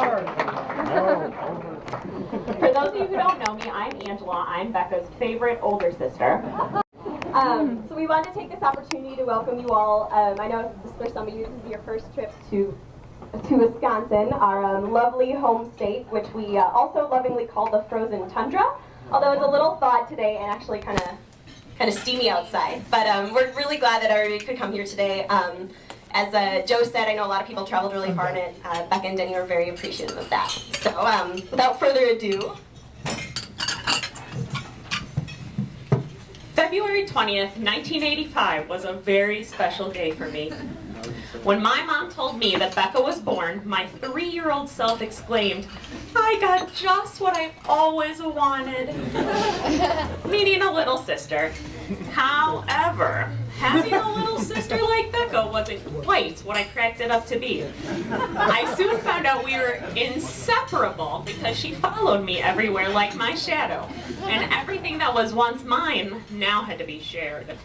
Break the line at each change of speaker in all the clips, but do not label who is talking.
For those of you who don't know me, I'm Angela. I'm Becca's favorite older sister. So we wanted to take this opportunity to welcome you all. I know for some of you this is your first trip to Wisconsin, our lovely home state, which we also lovingly call the frozen tundra. Although it's a little thawed today and actually kind of steamy outside. But we're really glad that everybody could come here today. As Joe said, I know a lot of people traveled really far, and Becca and Denny were very appreciative of that. So without further ado.
February 20th, 1985 was a very special day for me. When my mom told me that Becca was born, my 3-year-old self exclaimed, "I got just what I've always wanted," meaning a little sister. However, having a little sister like Becca wasn't quite what I cracked it up to be. I soon found out we were inseparable because she followed me everywhere like my shadow, and everything that was once mine now had to be shared.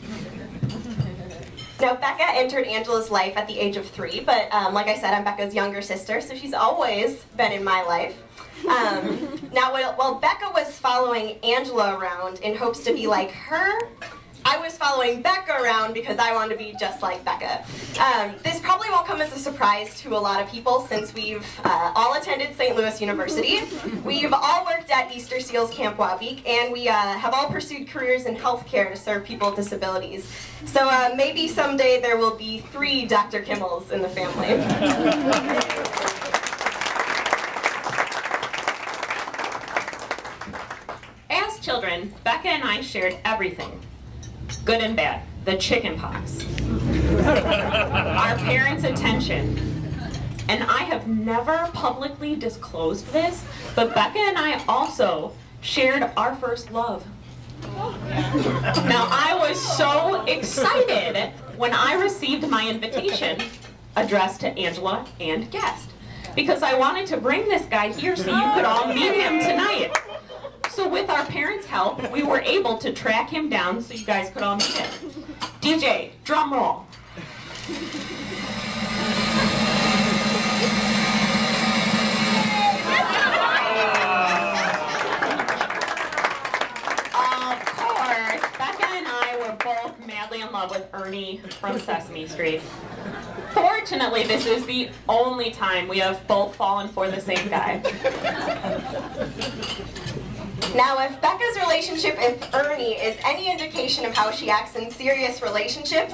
Now, Becca entered Angela's life at the age of 3, but like I said, I'm Becca's younger sister, so she's always been in my life. Now, while Becca was following Angela around in hopes to be like her, I was following Becca around because I wanted to be just like Becca. This probably won't come as a surprise to a lot of people since we've all attended St. Louis University. We've all worked at Easter Seals Camp Wabeek, and we have all pursued careers in healthcare to serve people with disabilities. So maybe someday there will be 3 Dr. Kimmels in the family.
As children, Becca and I shared everything. Good and bad, the chicken pox, our parents' attention, and I have never publicly disclosed this, but Becca and I also shared our first love. Now, I was so excited when I received my invitation addressed to Angela and guest, because I wanted to bring this guy here so you could all meet him tonight. So with our parents' help, we were able to track him down so you guys could all meet him. DJ, drum roll. Of course, Becca and I were both madly in love with Ernie from Sesame Street. Fortunately, this is the only time we have both fallen for the same guy.
Now, if Becca's relationship with Ernie is any indication of how she acts in serious relationships,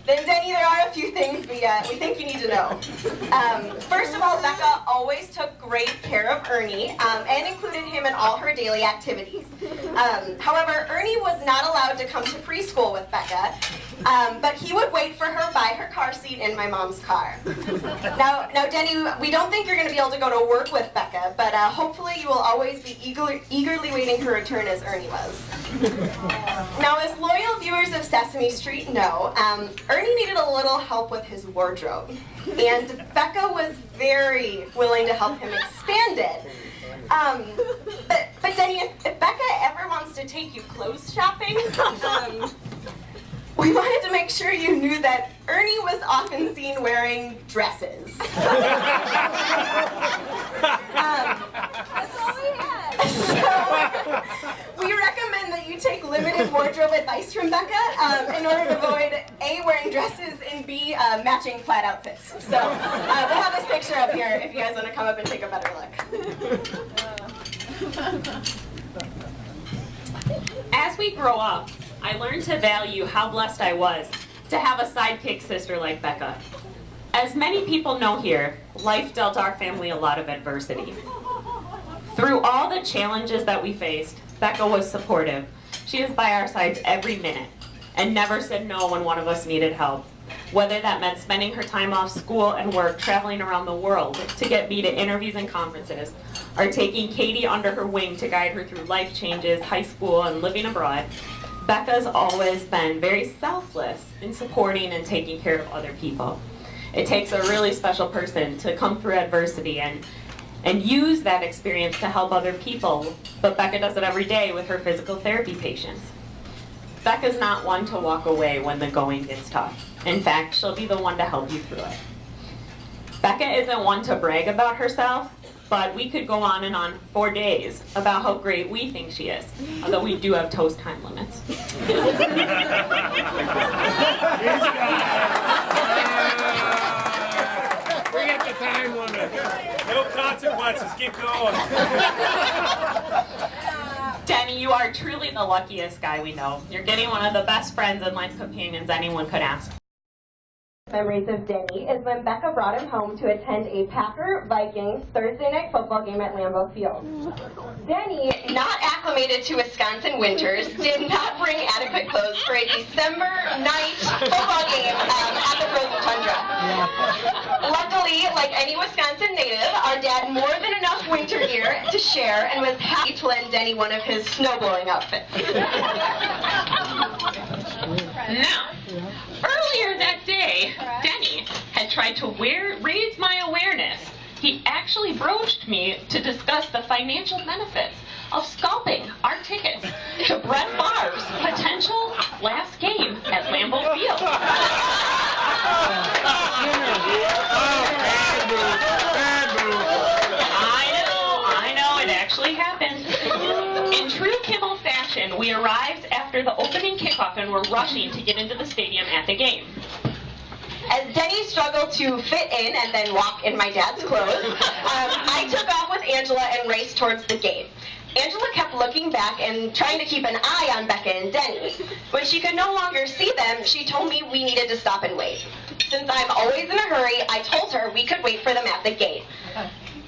then Denny, there are a few things we think you need to know. First of all, Becca always took great care of Ernie and included him in all her daily activities. However, Ernie was not allowed to come to preschool with Becca, but he would wait for her by her car seat in my mom's car. Now, Denny, we don't think you're going to be able to go to work with Becca, but hopefully you will always be eagerly waiting her return as Ernie was. Now, as loyal viewers of Sesame Street know, Ernie needed a little help with his wardrobe, and Becca was very willing to help him expand it. But Denny, if Becca ever wants to take you clothes shopping, we wanted to make sure you knew that Ernie was often seen wearing dresses. That's all we had. So, we recommend that you take limited wardrobe advice from Becca in order to avoid A, wearing dresses, and B, matching plaid outfits. So we'll have this picture up here if you guys want to come up and take a better look.
As we grow up, I learned to value how blessed I was to have a sidekick sister like Becca. As many people know here, life dealt our family a lot of adversity. Through all the challenges that we faced, Becca was supportive. She was by our sides every minute and never said no when one of us needed help. Whether that meant spending her time off school and work traveling around the world to get me to interviews and conferences, or taking Katie under her wing to guide her through life changes, high school, and living abroad, Becca's always been very selfless in supporting and taking care of other people. It takes a really special person to come through adversity and use that experience to help other people, but Becca does it every day with her physical therapy patients. Becca's not one to walk away when the going gets tough. In fact, she'll be the one to help you through it. Becca isn't one to brag about herself, but we could go on and on for days about how great we think she is, although we do have toast time limits.
Forget the time limit. No consequences. Keep going.
Denny, you are truly the luckiest guy we know. You're getting one of the best friends and life companions anyone could ask.
Memories of Denny is when Becca brought him home to attend a Packer-Vikings Thursday night football game at Lambeau Field. Denny, not acclimated to Wisconsin winters, did not bring adequate clothes for a December night football game at the frozen tundra. Luckily, like any Wisconsin native, our dad more than enough winter gear to share and was happy to lend Denny one of his snowblowing outfits.
Now, earlier that day, Denny had tried to raise my awareness. He actually broached me to discuss the financial benefits of scalping our tickets to Brett Favre's potential last game at Lambeau Field. I know, it actually happened. In true Kimmel fashion, we arrived after the opening kickoff and were rushing to get into the stadium at the game.
As Denny struggled to fit in and then walk in my dad's clothes, I took off with Angela and raced towards the gate. Angela kept looking back and trying to keep an eye on Becca and Denny. When she could no longer see them, she told me we needed to stop and wait. Since I'm always in a hurry, I told her we could wait for them at the gate.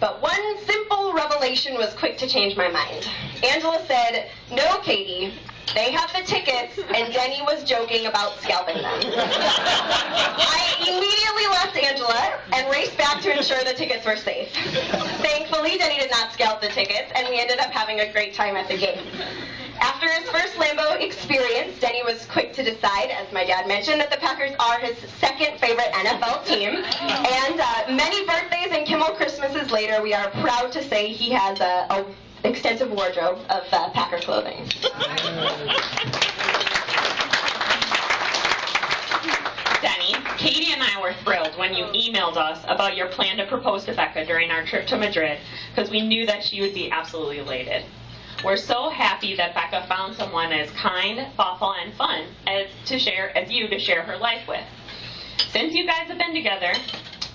But one simple revelation was quick to change my mind. Angela said, "No, Katie, they have the tickets," and Denny was joking about scalping them. I immediately left Angela and raced back to ensure the tickets were safe. Thankfully, Denny did not scalp the tickets, and we ended up having a great time at the game. After his first Lambeau experience, Denny was quick to decide, as my dad mentioned, that the Packers are his second favorite NFL team. And many birthdays and Kimmel Christmases later, we are proud to say he has a extensive wardrobe of Packer clothing.
Denny, Katie and I were thrilled when you emailed us about your plan to propose to Becca during our trip to Madrid, because we knew that she would be absolutely elated. We're so happy that Becca found someone as kind, thoughtful, and fun as you to share her life with. Since you guys have been together,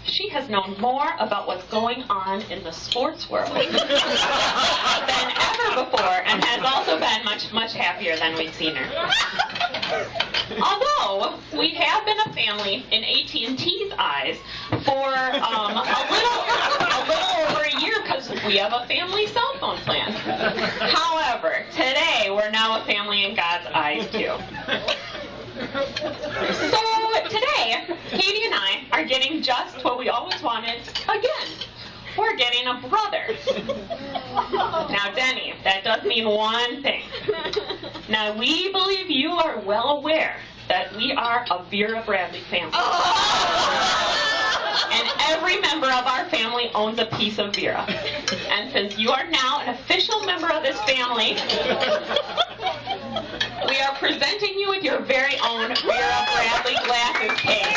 she has known more about what's going on in the sports world than ever before, and has also been much happier than we've seen her. Although we have been a family in AT&T's eyes for a little over a year, because we have a family cell phone plan. However, today we're now a family in God's eyes too. So today, Katie and I are getting just what we always wanted again. We're getting a brother. Now, Denny, that does mean one thing. Now, we believe you are well aware that we are a Vera Bradley family. And every member of our family owns a piece of Vera. And since you are now an official member of this family, we are presenting you with your very own Vera Bradley glasses case.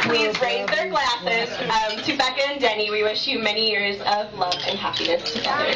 Please raise their glasses to Becca and Denny. We wish you many years of love and happiness together.